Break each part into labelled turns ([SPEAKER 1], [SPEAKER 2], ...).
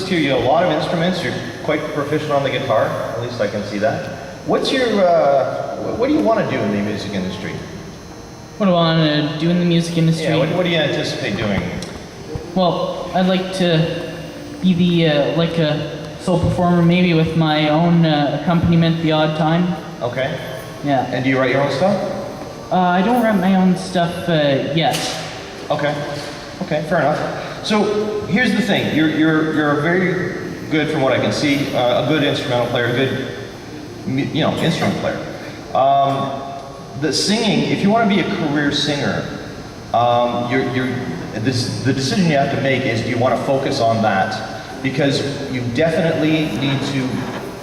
[SPEAKER 1] To you a lot of instruments. You're quite proficient on the guitar. At least I can see that. What's your what do you want to do in the music industry?
[SPEAKER 2] What do I want to do in the music industry?
[SPEAKER 1] Yeah. What do you anticipate doing?
[SPEAKER 2] Well, I'd like to be the like a sole performer, maybe with my own accompaniment, the odd time.
[SPEAKER 1] Okay.
[SPEAKER 2] Yeah.
[SPEAKER 1] And do you write your own stuff?
[SPEAKER 2] I don't write my own stuff yet.
[SPEAKER 1] Okay. Okay. Fair enough. So here's the thing. You're a very good, from what I can see, a good instrumental player, a good instrument player. The singing, if you want to be a career singer, the decision you have to make is, do you want to focus on that? Because you definitely need to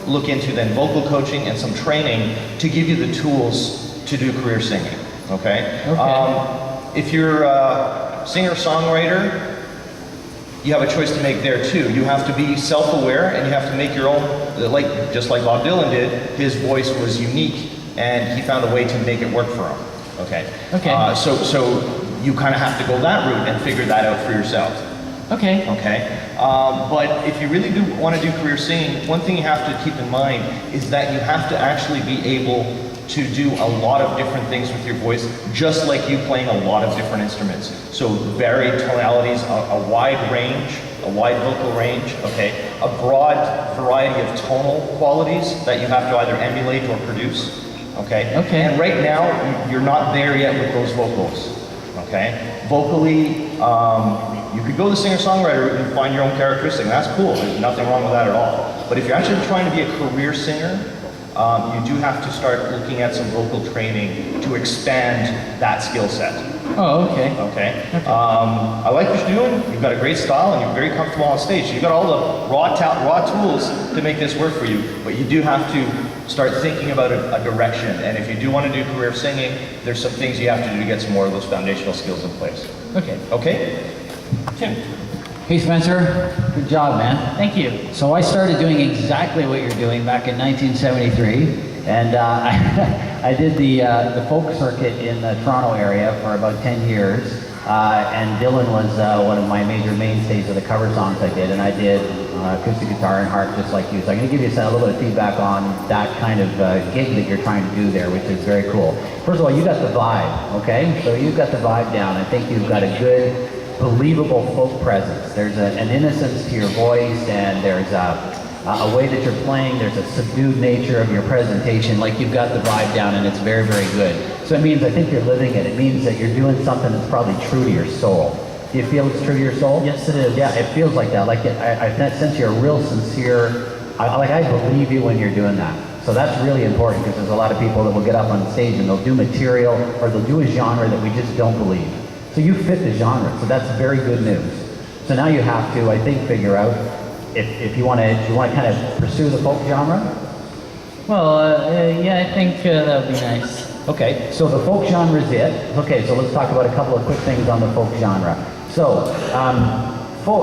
[SPEAKER 1] look into then vocal coaching and some training to give you the tools to do career singing. Okay. If you're a singer-songwriter, you have a choice to make there too. You have to be self-aware and you have to make your own, just like Bob Dylan did. His voice was unique and he found a way to make it work for him. Okay.
[SPEAKER 2] Okay.
[SPEAKER 1] So you kind of have to go that route and figure that out for yourself.
[SPEAKER 2] Okay.
[SPEAKER 1] Okay. But if you really do want to do career singing, one thing you have to keep in mind is that you have to actually be able to do a lot of different things with your voice, just like you playing a lot of different instruments. So varied tonalities, a wide range, a wide vocal range, okay? A broad variety of tonal qualities that you have to either emulate or produce, okay?
[SPEAKER 2] Okay.
[SPEAKER 1] And right now, you're not there yet with those vocals, okay? Vocally, you could go the singer-songwriter route and find your own characteristic. That's cool, there's nothing wrong with that at all. But if you're actually trying to be a career singer, you do have to start looking at some vocal training to expand that skill set.
[SPEAKER 2] Oh, okay.
[SPEAKER 1] Okay. I like what you're doing. You've got a great style and you're very comfortable on stage. You've got all the raw tools to make this work for you, but you do have to start thinking about a direction. And if you do want to do career singing, there's some things you have to do to get some more of those foundational skills in place.
[SPEAKER 2] Okay.
[SPEAKER 1] Okay? Tim.
[SPEAKER 3] Hey Spencer, good job, man.
[SPEAKER 2] Thank you.
[SPEAKER 3] So I started doing exactly what you're doing back in 1973, and I did the folk circuit in the Toronto area for about 10 years, and Dylan was one of my major mainstays of the cover songs I did, and I did acoustic guitar and harp just like you. So I'm going to give you a little bit of feedback on that kind of gig that you're trying to do there, which is very cool. First of all, you got the vibe, okay? So you've got the vibe down. I think you've got a good, believable folk presence. There's an innocence to your voice, and there's a way that you're playing. There's a subdued nature of your presentation. Like, you've got the vibe down, and it's very, very good. So it means, I think you're living it. It means that you're doing something that's probably true to your soul. Do you feel it's true to your soul?
[SPEAKER 2] Yes, it is.
[SPEAKER 3] Yeah, it feels like that. Like, I sense you're a real sincere. I believe you when you're doing that. So that's really important, because there's a lot of people that will get up on stage and they'll do material, or they'll do a genre that we just don't believe. So you fit the genre, so that's very good news. So now you have to, I think, figure out if you want to kind of pursue the folk genre.
[SPEAKER 2] Well, yeah, I think that would be nice.
[SPEAKER 3] Okay, so the folk genre is it. Okay, so let's talk about a couple of quick things on the folk genre. So,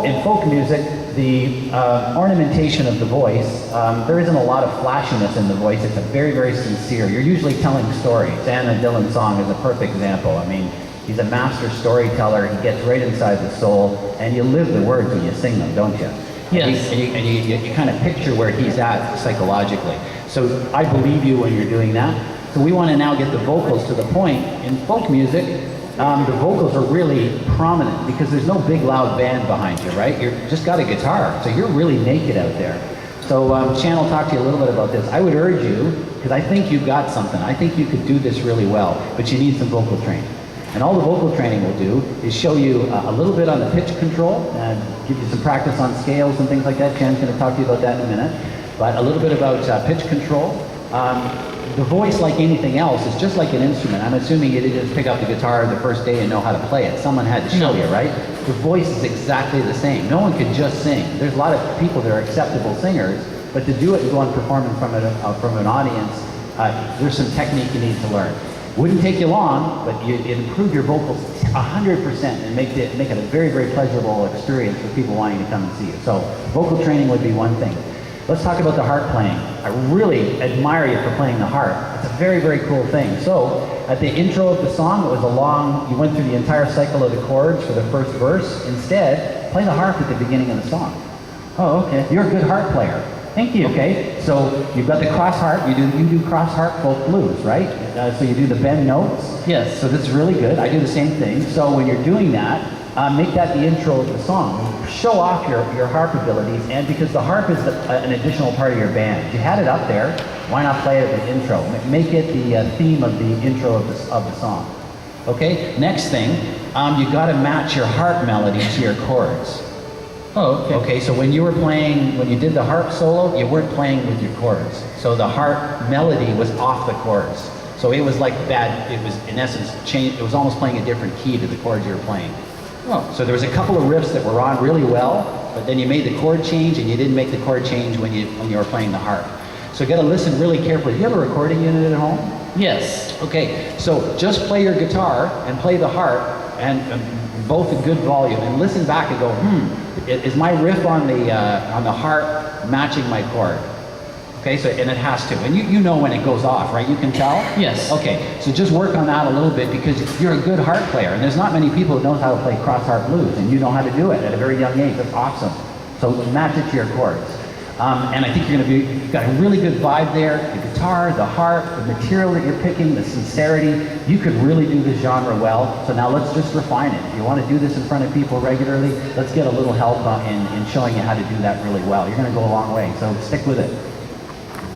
[SPEAKER 3] in folk music, the ornamentation of the voice, there isn't a lot of flashiness in the voice. It's a very, very sincere. You're usually telling stories. Anna Dylan's song is a perfect example. I mean, he's a master storyteller. He gets right inside the soul, and you live the words when you sing them, don't you?
[SPEAKER 2] Yes.
[SPEAKER 3] And you kind of picture where he's at psychologically. So I believe you when you're doing that. So we want to now get the vocals to the point. In folk music, the vocals are really prominent because there's no big loud band behind you, right? You've just got a guitar, so you're really naked out there. So Chan will talk to you a little bit about this. I would urge you, because I think you've got something. I think you could do this really well, but you need some vocal training. And all the vocal training will do is show you a little bit on the pitch control and give you some practice on scales and things like that. Chan's going to talk to you about that in a minute. But a little bit about pitch control. The voice, like anything else, is just like an instrument. I'm assuming you didn't just pick up the guitar the first day and know how to play it. Someone had to show you, right? The voice is exactly the same. No one could just sing. There's a lot of people that are acceptable singers, but to do it and go and perform in front of an audience, there's some technique you need to learn. Wouldn't take you long, but you'd improve your vocals 100% and make it a very, very pleasurable experience for people wanting to come and see you. So vocal training would be one thing. Let's talk about the harp playing. I really admire you for playing the harp. It's a very, very cool thing. So at the intro of the song, you went through the entire cycle of the chords for the first verse. Instead, play the harp at the beginning of the song.
[SPEAKER 2] Oh, okay.
[SPEAKER 3] You're a good harp player.
[SPEAKER 2] Thank you.
[SPEAKER 3] Okay, so you've got the cross harp. You do cross harp folk blues, right? So you do the bend notes.
[SPEAKER 2] Yes.
[SPEAKER 3] So that's really good. I do the same thing. So when you're doing that, make that the intro of the song. Show off your harp abilities, and because the harp is an additional part of your band. You had it up there. Why not play it as the intro? Make it the theme of the intro of the song. Okay. Next thing, you got to match your harp melody to your chords.
[SPEAKER 2] Oh, okay.
[SPEAKER 3] Okay, so when you did the harp solo, you weren't playing with your chords. So the harp melody was off the chords. So it was like that, it was in essence changed, it was almost playing a different key to the chords you were playing.
[SPEAKER 2] Oh.
[SPEAKER 3] So there was a couple of riffs that were on really well, but then you made the chord change and you didn't make the chord change when you were playing the harp. So you gotta listen really carefully. Do you have a recording unit at home?
[SPEAKER 2] Yes.
[SPEAKER 3] Okay, so just play your guitar and play the harp and both a good volume and listen back and go, is my riff on the harp matching my chord? Okay, so and it has to, and you know when it goes off, right? You can tell.
[SPEAKER 2] Yes.
[SPEAKER 3] Okay, so just work on that a little bit because you're a good harp player, and there's not many people who know how to play cross harp blues, and you know how to do it at a very young age. That's awesome. So match it to your chords. And I think you've got a really good vibe there. The guitar, the harp, the material that you're picking, the sincerity. You could really do this genre well. So now let's just refine it. If you want to do this in front of people regularly, let's get a little help in showing you how to do that really well. You're going to go a long way. So stick with it.